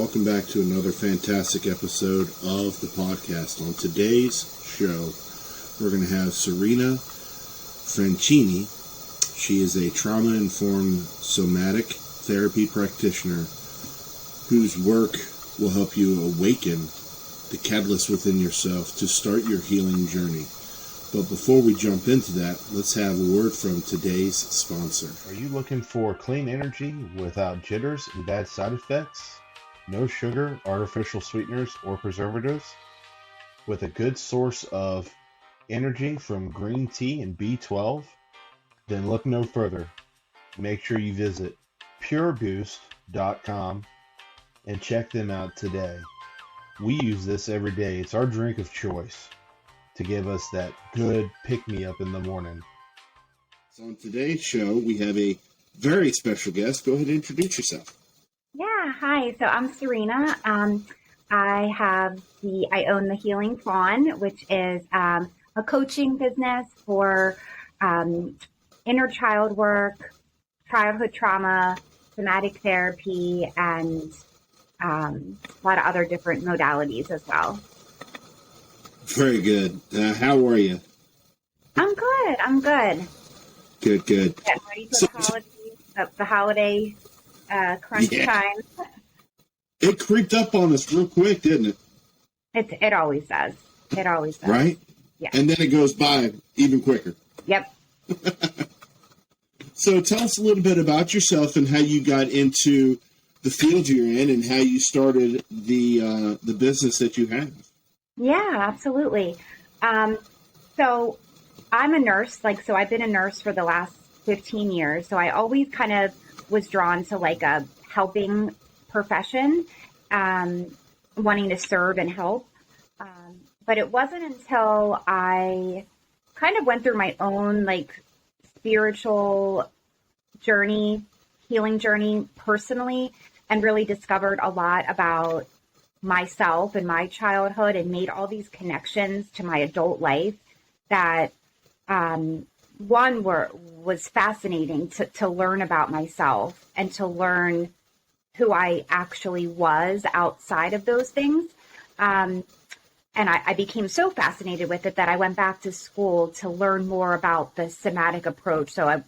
welcome back to another fantastic episode of the podcast. On today's show, we're going to have SERENA Franchini. She is a trauma-informed somatic therapy practitioner whose work will help you awaken the catalyst within yourself to start your healing journey. But before we jump into that, let's have a word from today's sponsor. Are you looking for clean energy without jitters and bad side effects? No sugar, artificial sweeteners, or preservatives? With a good source of energy from green tea and B12? Then look no further. Make sure you visit PureBoost.com and check them out today. We use this every day. It's our drink of choice to give us that good pick-me-up in the morning. So on today's show, we have a very special guest. Go ahead and introduce yourself. Yeah, hi. So I'm Serena. I own the Healing Fawn, which is a coaching business for inner child work, childhood trauma, somatic therapy, and a lot of other different modalities as well. Very good. How are you? I'm good. Good. Getting ready for the holiday crunch time. It creeped up on us real quick, didn't it? It always does. Right? Yeah. And then it goes by even quicker. Yep. So tell us a little bit about yourself and how you got into the field you're in and how you started the business that you have. Yeah, absolutely. So I'm a nurse, so I've been a nurse for the last 15 years. So I always kind of was drawn to a helping profession, wanting to serve and help. But it wasn't until I kind of went through my own spiritual journey, healing journey personally, and really discovered a lot about myself and my childhood and made all these connections to my adult life that was fascinating to learn about myself and to learn who I actually was outside of those things. And I became so fascinated with it that I went back to school to learn more about the somatic approach. So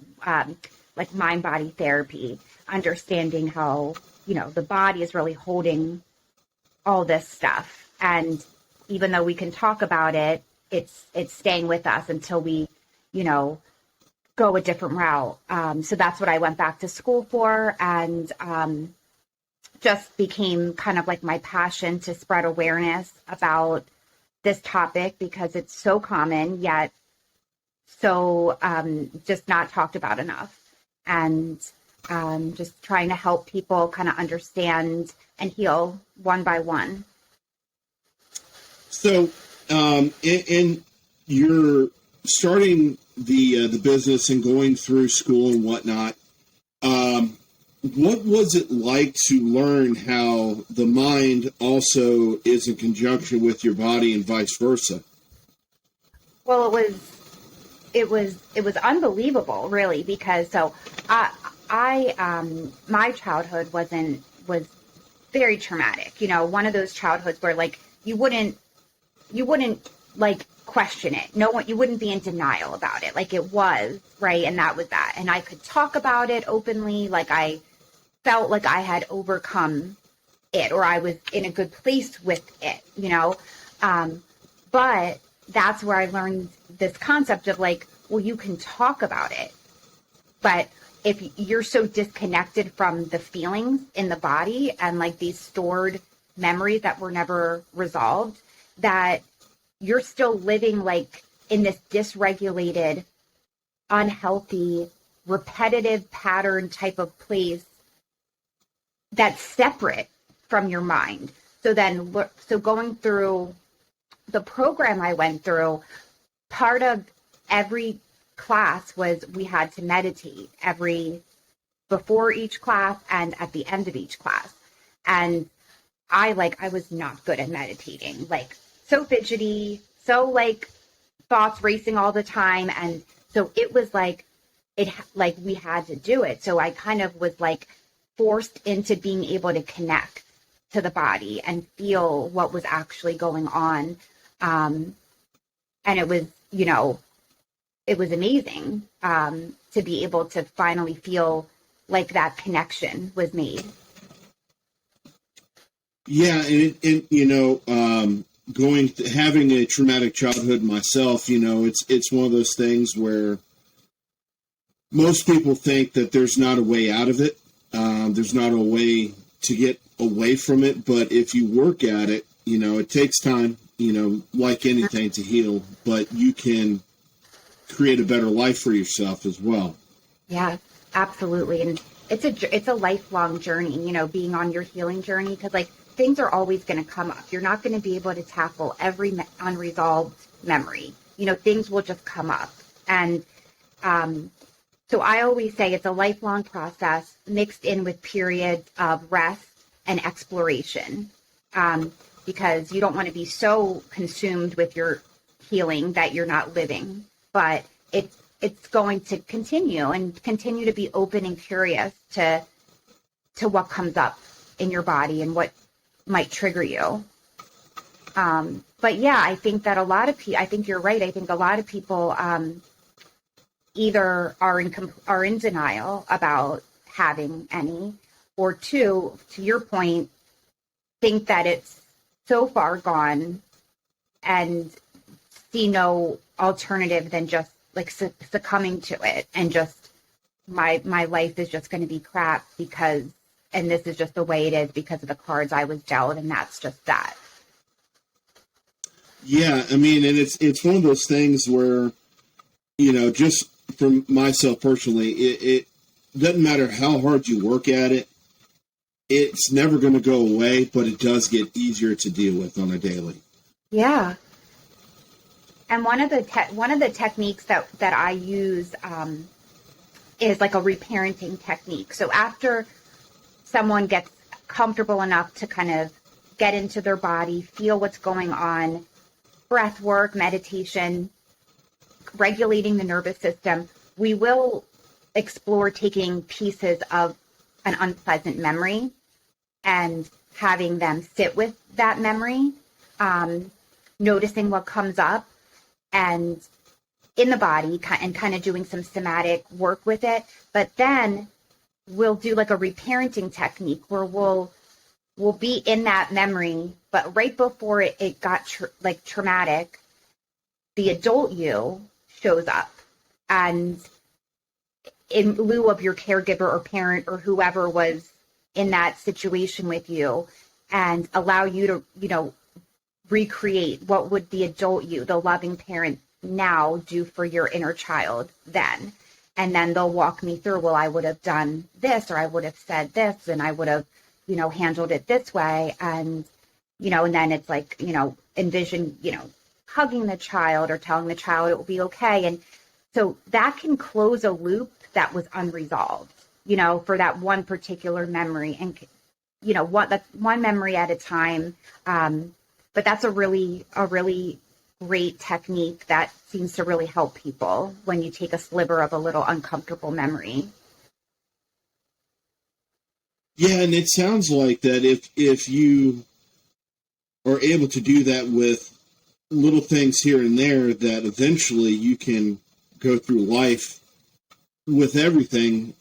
mind-body therapy, understanding how, the body is really holding all this stuff. And even though we can talk about it, it's staying with us until we, go a different route. So that's what I went back to school for, and just became kind of my passion to spread awareness about this topic because it's so common, yet so just not talked about enough. And just trying to help people kind of understand and heal one by one. So, and you're starting the business and going through school and whatnot. What was it like to learn how the mind also is in conjunction with your body and vice versa? Well, it was unbelievable, really, because my childhood was very traumatic. One of those childhoods where you wouldn't question it. You wouldn't be in denial about it. It was, right? And that was that. And I could talk about it openly. I felt like I had overcome it, or I was in a good place with it, but that's where I learned this concept of you can talk about it, but if you're so disconnected from the feelings in the body and these stored memories that were never resolved, that you're still living in this dysregulated, unhealthy, repetitive pattern type of place that's separate from your mind. So going through the program I went through, part of every class was we had to meditate before each class and at the end of each class. And I was not good at meditating, so fidgety, so thoughts racing all the time. And so it was we had to do it. So I kind of was forced into being able to connect to the body and feel what was actually going on. And it was, it was amazing to be able to finally feel like that connection was made. Yeah, and having a traumatic childhood myself, it's one of those things where most people think that there's not a way out of it. There's not a way to get away from it, but if you work at it, it takes time, like anything to heal, but you can create a better life for yourself as well. Yeah, absolutely. And it's a lifelong journey, being on your healing journey, because like things are always going to come up. You're not going to be able to tackle every unresolved memory. Things will just come up. And so I always say it's a lifelong process mixed in with periods of rest and exploration, because you don't want to be so consumed with your healing that you're not living. But it's going to continue to be open and curious to what comes up in your body and what might trigger you. But yeah, I think that I think you're right. I think a lot of people either are in denial about having any, or two, to your point, think that it's so far gone and see no alternative than just like succumbing to it and just my life is just going to be crap and this is just the way it is because of the cards I was dealt, and that's just that. Yeah, I mean, and it's one of those things where, just for myself personally, it doesn't matter how hard you work at it, it's never going to go away, but it does get easier to deal with on a daily. Yeah. And one of the techniques that I use is like a reparenting technique. So after someone gets comfortable enough to kind of get into their body, feel what's going on, breath work, meditation, regulating the nervous system, we will explore taking pieces of an unpleasant memory and having them sit with that memory, noticing what comes up and in the body and kind of doing some somatic work with it. But then we'll do like a reparenting technique where we'll be in that memory, but right before it got traumatic, the adult you shows up, and in lieu of your caregiver or parent or whoever was in that situation with you, and allow you to, recreate what would the adult you, the loving parent now, do for your inner child then. And then they'll walk me through, well, I would have done this, or I would have said this, and I would have, handled it this way. And, and then it's like, envision, hugging the child or telling the child it will be okay. And so that can close a loop that was unresolved, for that one particular memory, and, that's one memory at a time. But that's a really great technique that seems to really help people when you take a sliver of a little uncomfortable memory. Yeah, and it sounds like that if you are able to do that with little things here and there, that eventually you can go through life with everything,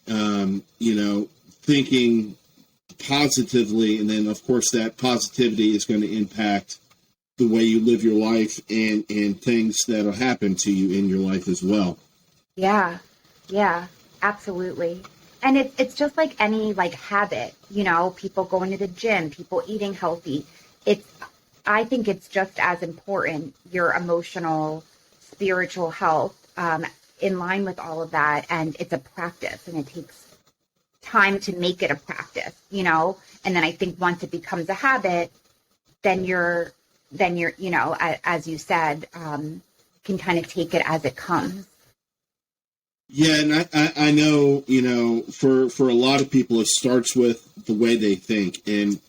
thinking positively, and then of course that positivity is going to impact the way you live your life and things that'll happen to you in your life as well. Yeah, absolutely. And it's just like any habit, people going to the gym, people eating healthy. I think it's just as important, your emotional, spiritual health, in line with all of that. And it's a practice, and it takes time to make it a practice, and then I think once it becomes a habit, then you're, as you said, can kind of take it as it comes. Yeah, and I know, for a lot of people, it starts with the way they think, and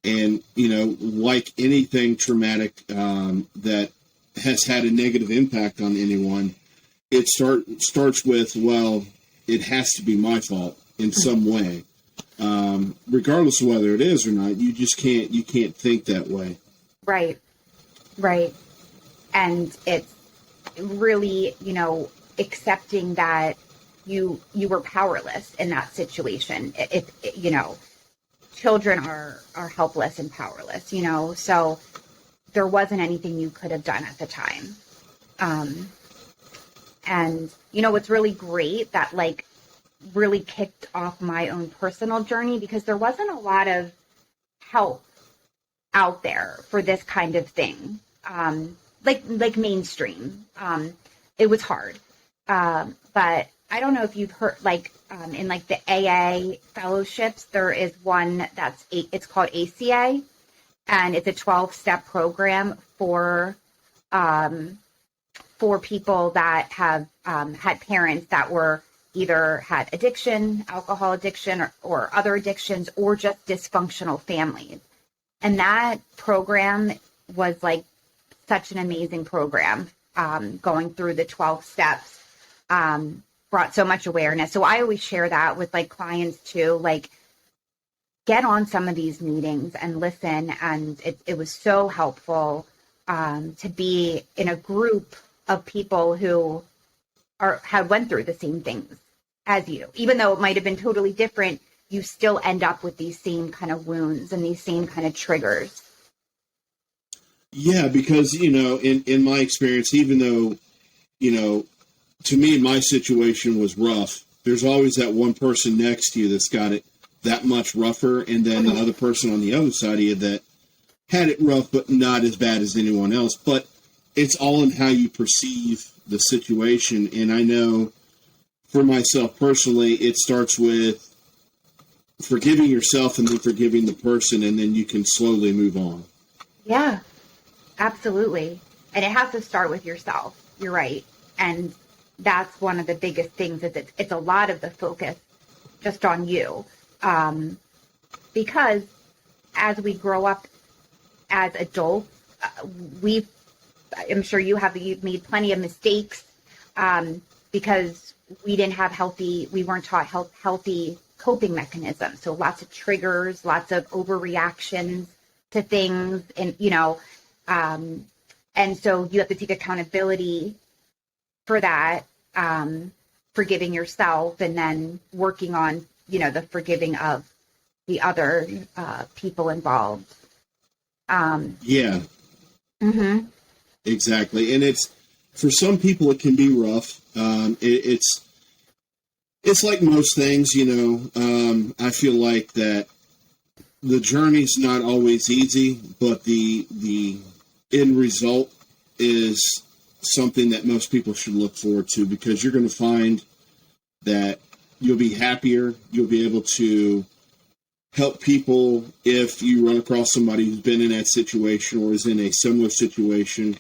like anything traumatic that has had a negative impact on anyone, it starts with, well, it has to be my fault in some way. regardless of whether it is or not. You just can't think that way. Right. Right. And it's really, accepting that you were powerless in that situation. Children are helpless and powerless, so there wasn't anything you could have done at the time. And what's really great that really kicked off my own personal journey, because there wasn't a lot of help out there for this kind of thing. Like mainstream. It was hard. But I don't know if you've heard, in the AA fellowships, there is one it's called ACA, and it's a 12-step program for people that have had parents that were either had addiction, alcohol addiction, or other addictions, or just dysfunctional families. And that program was such an amazing program. Going through the 12 steps brought so much awareness. So I always share that with clients too, get on some of these meetings and listen. And it was so helpful to be in a group of people who had went through the same things as you. Even though it might have been totally different, you still end up with these same kind of wounds and these same kind of triggers. Yeah, because, in my experience, even though, to me, my situation was rough, there's always that one person next to you that's got it that much rougher, and then the other person on the other side of you that had it rough, but not as bad as anyone else. But it's all in how you perceive the situation. And I know for myself personally, it starts with forgiving yourself and then forgiving the person, and then you can slowly move on. Yeah. Absolutely. And it has to start with yourself. You're right. And that's one of the biggest things is it's a lot of the focus just on you. Because as we grow up as adults, I'm sure you've made plenty of mistakes because we weren't taught healthy coping mechanisms. So lots of triggers, lots of overreactions to things, and, and so you have to take accountability for that, forgiving yourself, and then working on, the forgiving of the other people involved. Yeah. Mm-hmm. Exactly. And for some people, it can be rough. It's like most things, I feel like that the journey's not always easy, but the end result is something that most people should look forward to, because you're going to find that you'll be happier. You'll be able to help people if you run across somebody who's been in that situation or is in a similar situation.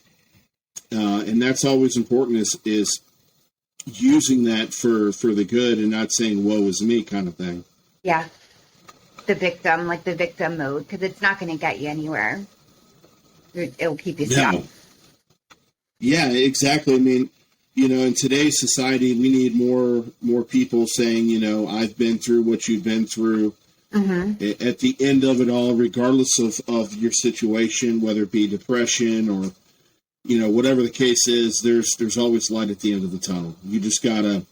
And that's always important is using that for the good and not saying, woe is me kind of thing. Yeah. The victim mode, because it's not going to get you anywhere. It'll keep you stuck. No. Yeah, exactly. I mean, in today's society, we need more people saying, I've been through what you've been through. Mm-hmm. At the end of it all, regardless of your situation, whether it be depression or, whatever the case is, there's always light at the end of the tunnel. You just got to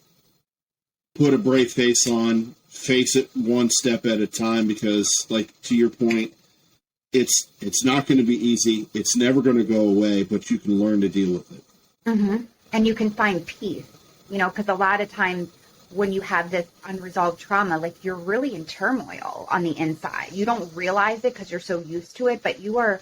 put a brave face on, face it one step at a time, because, to your point, it's not going to be easy. It's never going to go away, but you can learn to deal with it. Mm-hmm. And you can find peace, because a lot of times when you have this unresolved trauma, you're really in turmoil on the inside. You don't realize it because you're so used to it, but you're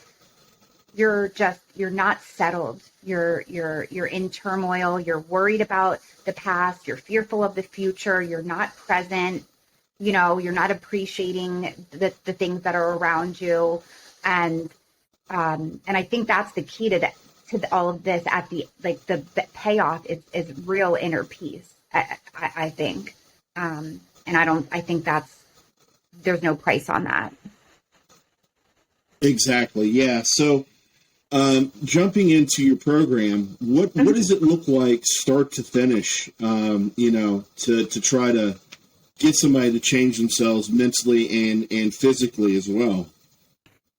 not settled. You're in turmoil. You're worried about the past. You're fearful of the future. You're not present. You're not appreciating the things that are around you. And I think that's the key to all of this. At the payoff is real inner peace. I think, and I think there's no price on that. Exactly. Yeah. So, jumping into your program, what does it look like start to finish? To try to get somebody to change themselves mentally and physically as well?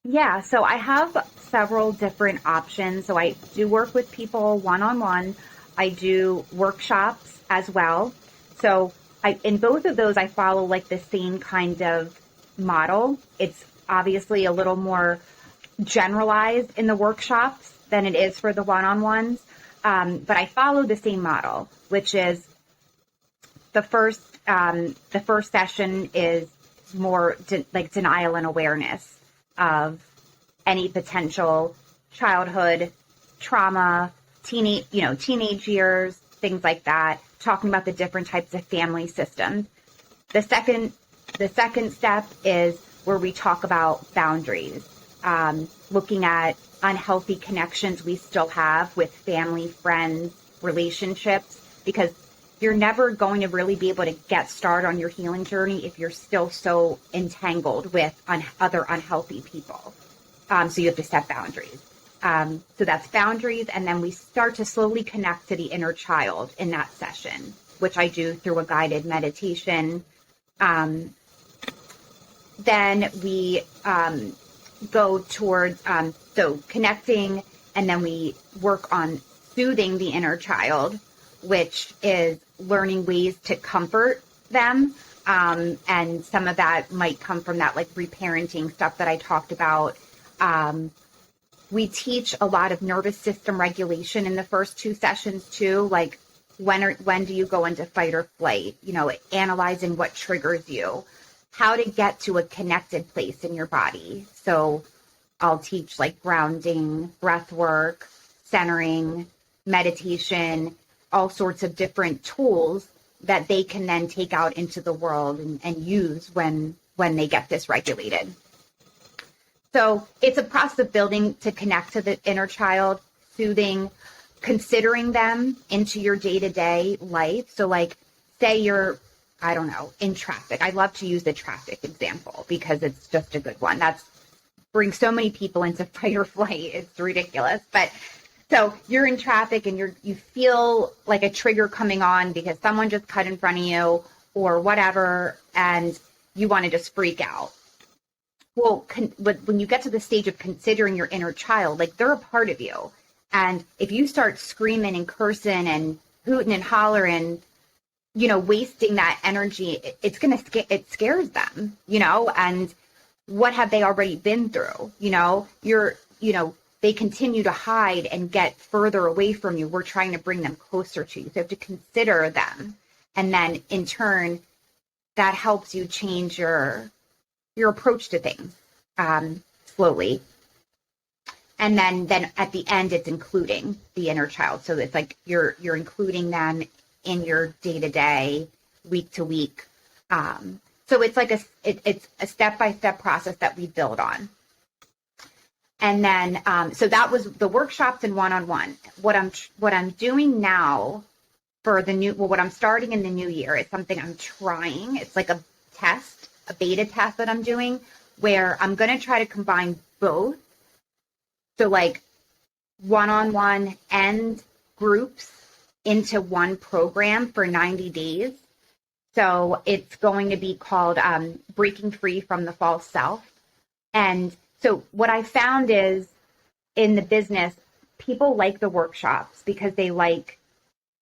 Yeah, so I have several different options. So I do work with people one-on-one. I do workshops as well. So in both of those, I follow like the same kind of model. It's obviously a little more generalized in the workshops than it is for the one-on-ones. But I follow the same model, which is the first session is more like denial and awareness of any potential childhood trauma, teenage years, things like that, talking about the different types of family systems. The second step is where we talk about boundaries, looking at unhealthy connections we still have with family, friends, relationships, because you're never going to really be able to get started on your healing journey if you're still so entangled with other unhealthy people. So you have to set boundaries. So that's boundaries. And then we start to slowly connect to the inner child in that session, which I do through a guided meditation. Then we go towards so connecting, and then we work on soothing the inner child, which is learning ways to comfort them. And some of that might come from that like reparenting stuff that I talked about. We teach a lot of nervous system regulation in the first two sessions too, like when do you go into fight or flight, analyzing what triggers you, how to get to a connected place in your body. So I'll teach like grounding, breath work, centering, meditation, all sorts of different tools that they can then take out into the world and use when they get dysregulated. So it's a process of building to connect to the inner child, soothing, considering them into your day-to-day life. So like, say you're, I don't know, in traffic. I love to use the traffic example because it's just a good one. That's brings so many people into fight or flight. It's ridiculous. But so you're in traffic and you feel like a trigger coming on because someone just cut in front of you or whatever, and you want to just freak out. Well, when you get to the stage of considering your inner child, like they're a part of you. And if you start screaming and cursing and hooting and hollering, wasting that energy, it scares them, and what have they already been through? They continue to hide and get further away from you. We're trying to bring them closer to you. So you have to consider them. And then in turn, that helps you change your approach to things slowly. And then at the end, it's including the inner child. So it's like you're including them in your day-to-day, week-to-week. So it's like it's a step-by-step process that we build on. And then, so that was the workshops and one-on-one. What I'm doing now for what I'm starting in the new year is something I'm trying. It's like a beta test that I'm doing where I'm going to try to combine both. So like one-on-one and groups into one program for 90 days. So it's going to be called Breaking Free from the False Self. And so what I found is in the business, people like the workshops because they like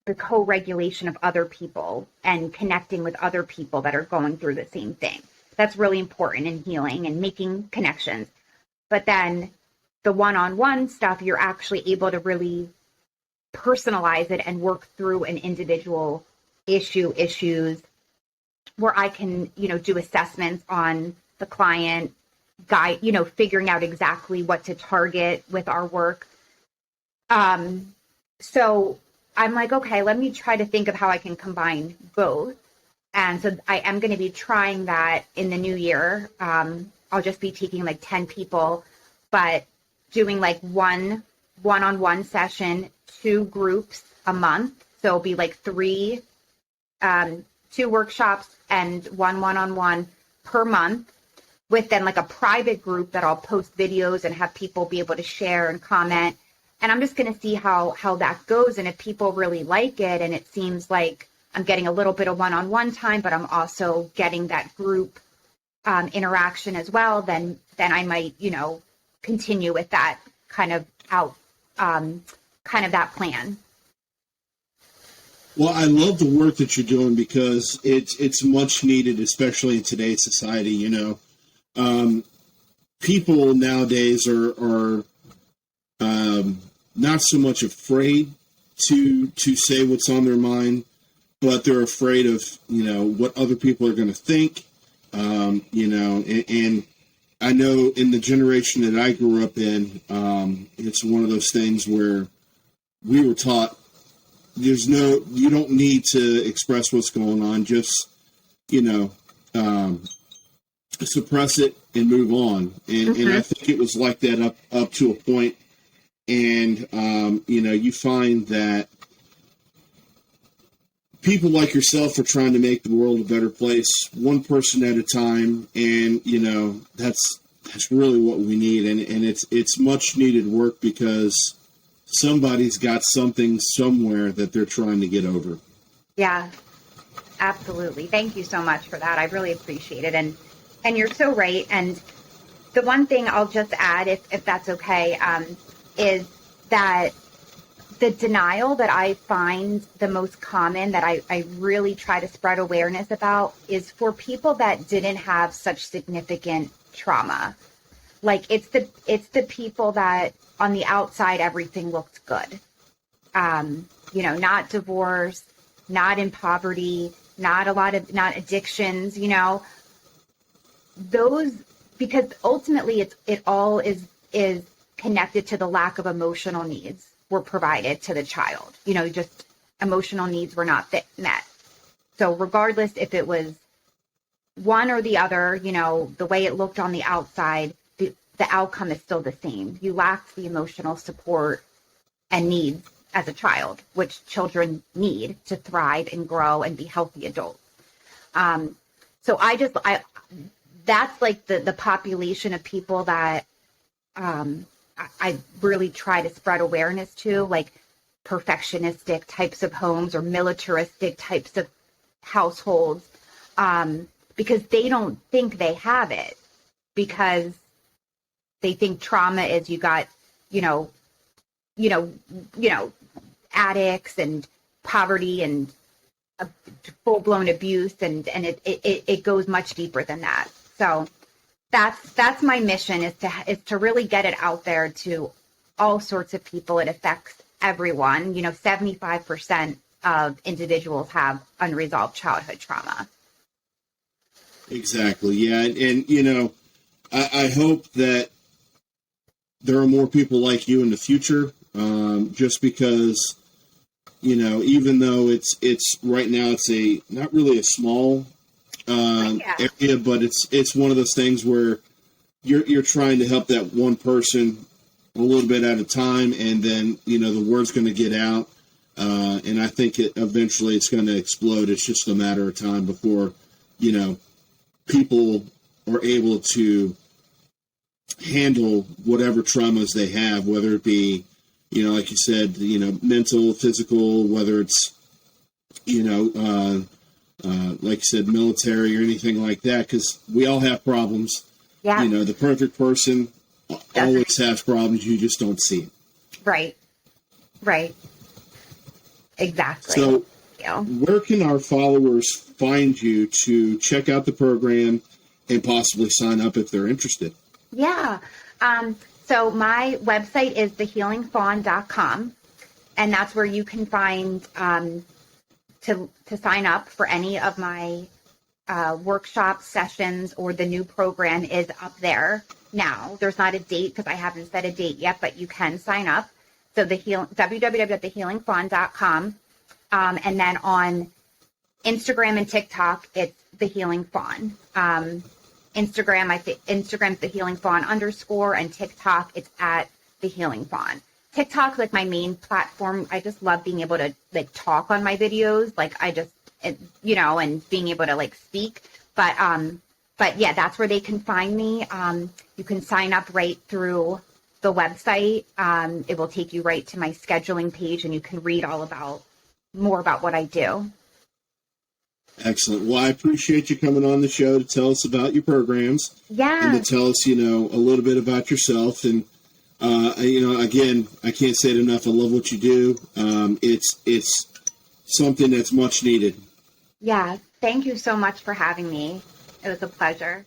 the co-regulation of other people and connecting with other people that are going through the same thing. That's really important in healing and making connections. But then the one-on-one stuff, you're actually able to really personalize it and work through an individual issues where I can, do assessments on the client, guide, figuring out exactly what to target with our work. So I'm like, okay, let me try to think of how I can combine both. And so I am going to be trying that in the new year. I'll just be taking like 10 people, but doing like one-on-one session, 2 groups a month. So it'll be like 2 workshops and one-on-one per month, with then like a private group that I'll post videos and have people be able to share and comment. And I'm just going to see how that goes. And if people really like it and it seems like I'm getting a little bit of one-on-one time, but I'm also getting that group interaction as well, then I might, continue with that kind of that plan. Well, I love the work that you're doing because it's much needed, especially in today's society. People nowadays are not so much afraid to say what's on their mind, but they're afraid of what other people are going to think. And I know in the generation that I grew up in, it's one of those things where we were taught you don't need to express what's going on. Just, suppress it and move on. And I think it was like that up to a point. And, you find that people like yourself are trying to make the world a better place, one person at a time. And, that's really what we need. And it's much needed work because somebody's got something somewhere that they're trying to get over. Yeah, absolutely. Thank you so much for that. I really appreciate it. And you're so right. And the one thing I'll just add, if that's okay, is that the denial that I find the most common that I really try to spread awareness about is for people that didn't have such significant trauma. Like it's the people that on the outside, everything looked good. Not divorced, not in poverty, not addictions, those, because ultimately it all is connected to the lack of emotional needs were provided to the child. Just emotional needs were not met. So regardless if it was one or the other, the way it looked on the outside, the outcome is still the same. You lacked the emotional support and needs as a child, which children need to thrive and grow and be healthy adults. So that's like the population of people that I really try to spread awareness to, like perfectionistic types of homes or militaristic types of households, because they don't think they have it, because they think trauma is you got, addicts and poverty and full-blown abuse, and it goes much deeper than that. So that's my mission, is to really get it out there to all sorts of people. It affects everyone. 75% of individuals have unresolved childhood trauma. Exactly. Yeah. And I hope that there are more people like you in the future, just because, even though it's right now, it's not really a small area, but it's one of those things where you're trying to help that one person a little bit at a time, and then the word's going to get out, and I think eventually it's going to explode. It's just a matter of time before people are able to handle whatever traumas they have, whether it be like you said, mental, physical, whether it's like you said, military or anything like that, because we all have problems. Yeah. The perfect person always has problems. You just don't see it. Right. Exactly. So where can our followers find you to check out the program and possibly sign up if they're interested? Yeah. So my website is thehealingfawn.com, and that's where you can find to sign up for any of my workshop sessions, or the new program is up there now. There's not a date because I haven't set a date yet, but you can sign up. So www.thehealingfawn.com. And then on Instagram and TikTok, it's The Healing Fawn. Instagram's The Healing Fawn _, and TikTok, it's at The Healing Fawn. TikTok's like my main platform. I just love being able to like talk on my videos. Like and being able to like speak. But yeah, that's where they can find me. You can sign up right through the website. It will take you right to my scheduling page, and you can read more about what I do. Excellent. Well, I appreciate you coming on the show to tell us about your programs. Yeah. And to tell us, a little bit about yourself. And, again, I can't say it enough. I love what you do. It's something that's much needed. Yeah. Thank you so much for having me. It was a pleasure.